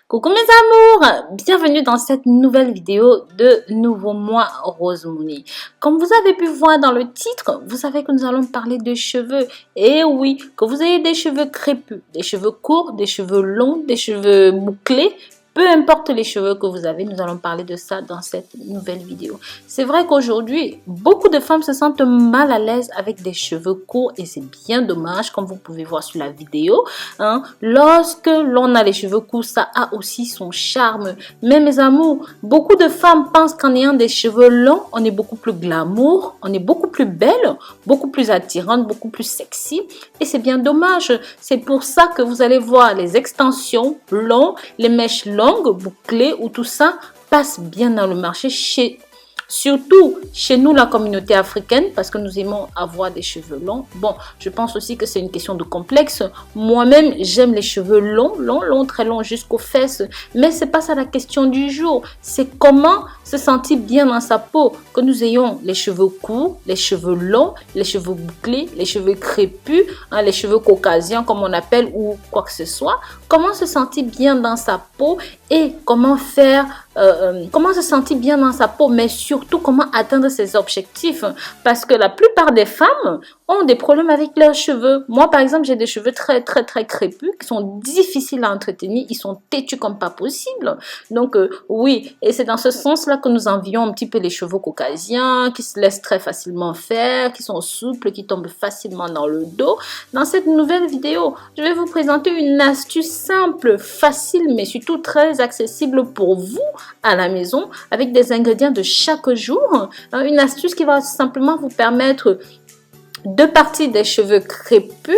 Coucou mes amours, bienvenue dans cette nouvelle vidéo de Nouveau Mois Rose Mouni. Comme vous avez pu voir dans le titre, vous savez que nous allons parler de cheveux. Et oui, que vous ayez des cheveux crépus, des cheveux courts, des cheveux longs, des cheveux bouclés, peu importe les cheveux que vous avez, nous allons parler de ça dans cette nouvelle vidéo. C'est vrai qu'aujourd'hui, beaucoup de femmes se sentent mal à l'aise avec des cheveux courts et c'est bien dommage, comme vous pouvez voir sur la vidéo. Lorsque l'on a les cheveux courts, ça a aussi son charme. Mais mes amours, beaucoup de femmes pensent qu'en ayant des cheveux longs, on est beaucoup plus glamour, on est beaucoup plus belle, beaucoup plus attirante, beaucoup plus sexy. Et c'est bien dommage. C'est pour ça que vous allez voir les extensions longues, les mèches longues, bouclées, où tout ça passe bien dans le marché surtout chez nous, la communauté africaine, parce que nous aimons avoir des cheveux longs. Bon, je pense aussi que c'est une question de complexe. Moi-même, j'aime les cheveux longs, très longs jusqu'aux fesses. Mais c'est pas ça la question du jour. C'est comment se sentir bien dans sa peau. Que nous ayons les cheveux courts, les cheveux longs, les cheveux bouclés, les cheveux crépus, les cheveux caucasiens comme on appelle ou quoi que ce soit. Comment se sentir bien dans sa peau et comment se sentir bien dans sa peau, mais surtout comment atteindre ses objectifs. Parce que la plupart des femmes ont des problèmes avec leurs cheveux. Moi, par exemple, j'ai des cheveux très crépus qui sont difficiles à entretenir. Ils sont têtus comme pas possible. Donc, oui, et c'est dans ce sens-là que nous envions un petit peu les cheveux caucasiens, qui se laissent très facilement faire, qui sont souples, qui tombent facilement dans le dos. Dans cette nouvelle vidéo, je vais vous présenter une astuce simple, facile, mais surtout très accessible pour vous à la maison, avec des ingrédients de chaque jour. Une astuce qui va simplement vous permettre de partir des cheveux crépus,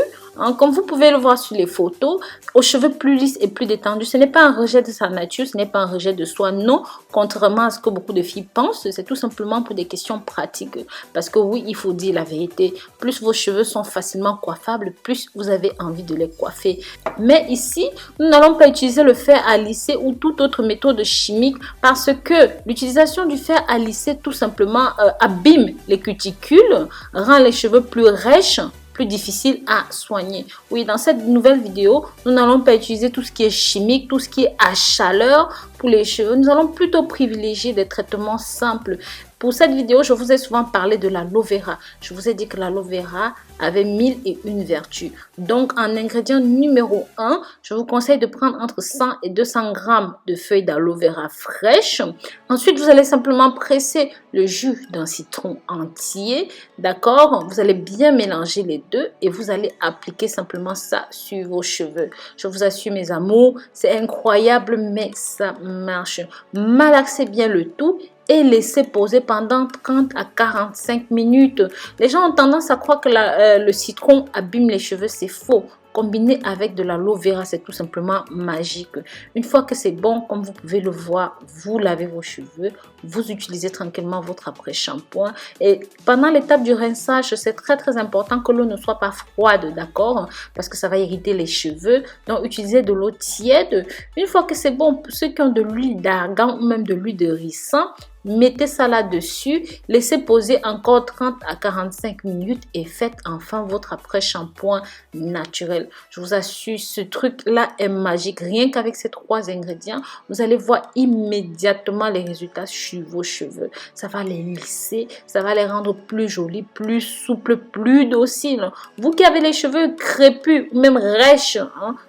comme vous pouvez le voir sur les photos, aux cheveux plus lisses et plus détendus. Ce n'est pas un rejet de sa nature, ce n'est pas un rejet de soi, non, contrairement à ce que beaucoup de filles pensent. C'est tout simplement pour des questions pratiques. Parce que oui, il faut dire la vérité, plus vos cheveux sont facilement coiffables, plus vous avez envie de les coiffer. Mais ici, nous n'allons pas utiliser le fer à lisser ou toute autre méthode chimique parce que l'utilisation du fer à lisser tout simplement abîme les cuticules, rend les cheveux plus rêches, plus difficile à soigner. Oui, dans cette nouvelle vidéo, nous n'allons pas utiliser tout ce qui est chimique, tout ce qui est à chaleur pour les cheveux. Nous allons plutôt privilégier des traitements simples. Pour cette vidéo, je vous ai souvent parlé de l'aloe vera. Je vous ai dit que l'aloe vera avait 1001 vertus. Donc, en ingrédient numéro 1, je vous conseille de prendre entre 100 et 200 grammes de feuilles d'aloe vera fraîches. Ensuite, vous allez simplement presser le jus d'un citron entier. D'accord? Vous allez bien mélanger les deux et vous allez appliquer simplement ça sur vos cheveux. Je vous assure, mes amours, c'est incroyable, mais ça marche. Malaxez bien le tout et laissez poser pendant 30 à 45 minutes. Les gens ont tendance à croire que le citron abîme les cheveux, c'est faux. Combiné avec de l'aloe vera, c'est tout simplement magique. Une fois que c'est bon, comme vous pouvez le voir, vous lavez vos cheveux, vous utilisez tranquillement votre après-shampoing. Et pendant l'étape du rinçage, c'est très important que l'eau ne soit pas froide, d'accord? Parce que ça va irriter les cheveux. Donc, utilisez de l'eau tiède. Une fois que c'est bon, pour ceux qui ont de l'huile d'argan ou même de l'huile de ricin, mettez ça là-dessus, laissez poser encore 30 à 45 minutes et faites enfin votre après-shampoing naturel. Je vous assure, ce truc-là est magique. Rien qu'avec ces 3 ingrédients, vous allez voir immédiatement les résultats sur vos cheveux. Ça va les lisser, ça va les rendre plus jolis, plus souples, plus dociles. Vous qui avez les cheveux crépus, même rêches,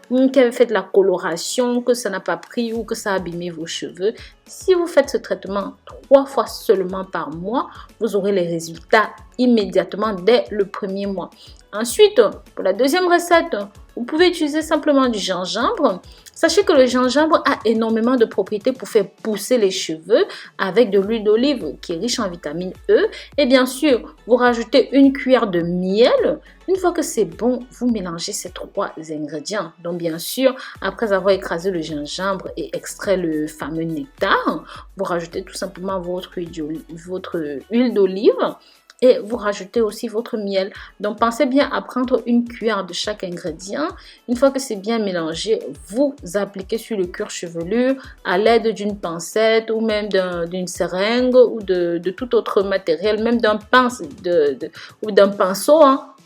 vous qui avez fait de la coloration, que ça n'a pas pris ou que ça a abîmé vos cheveux, si vous faites ce traitement 3 fois seulement par mois, vous aurez les résultats immédiatement dès le premier mois. Ensuite, pour la deuxième recette, vous pouvez utiliser simplement du gingembre. Sachez que le gingembre a énormément de propriétés pour faire pousser les cheveux avec de l'huile d'olive qui est riche en vitamine E. Et bien sûr, vous rajoutez une cuillère de miel. Une fois que c'est bon, vous mélangez ces 3 ingrédients. Donc bien sûr, après avoir écrasé le gingembre et extrait le fameux nectar, vous rajoutez tout simplement votre huile d'olive. Et vous rajoutez aussi votre miel. Donc pensez bien à prendre une cuillère de chaque ingrédient. Une fois que c'est bien mélangé, vous appliquez sur le cuir chevelu à l'aide d'une pincette ou même d'une seringue ou de tout autre matériel, même d'un pinceau.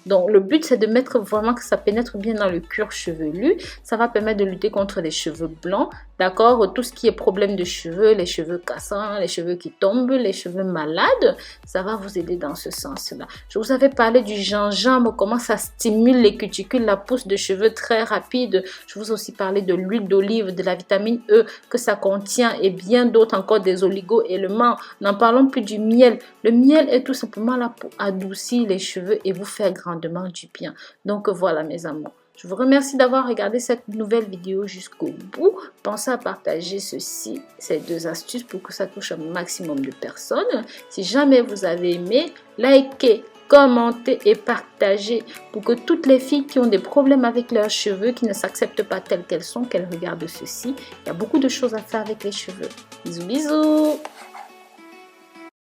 Donc, le but, c'est de mettre vraiment que ça pénètre bien dans le cuir chevelu. Ça va permettre de lutter contre les cheveux blancs, d'accord? Tout ce qui est problème de cheveux, les cheveux cassants, les cheveux qui tombent, les cheveux malades, ça va vous aider dans ce sens-là. Je vous avais parlé du gingembre, comment ça stimule les cuticules, la pousse de cheveux très rapide. Je vous ai aussi parlé de l'huile d'olive, de la vitamine E que ça contient et bien d'autres encore, des oligo-éléments. N'en parlons plus du miel. Le miel est tout simplement là pour adoucir les cheveux et vous faire grandement du bien. Donc voilà mes amours. Je vous remercie d'avoir regardé cette nouvelle vidéo jusqu'au bout. Pensez à partager ces 2 astuces pour que ça touche un maximum de personnes. Si jamais vous avez aimé, likez, commentez et partagez pour que toutes les filles qui ont des problèmes avec leurs cheveux, qui ne s'acceptent pas telles qu'elles sont, qu'elles regardent ceci. Il y a beaucoup de choses à faire avec les cheveux. Bisous, bisous!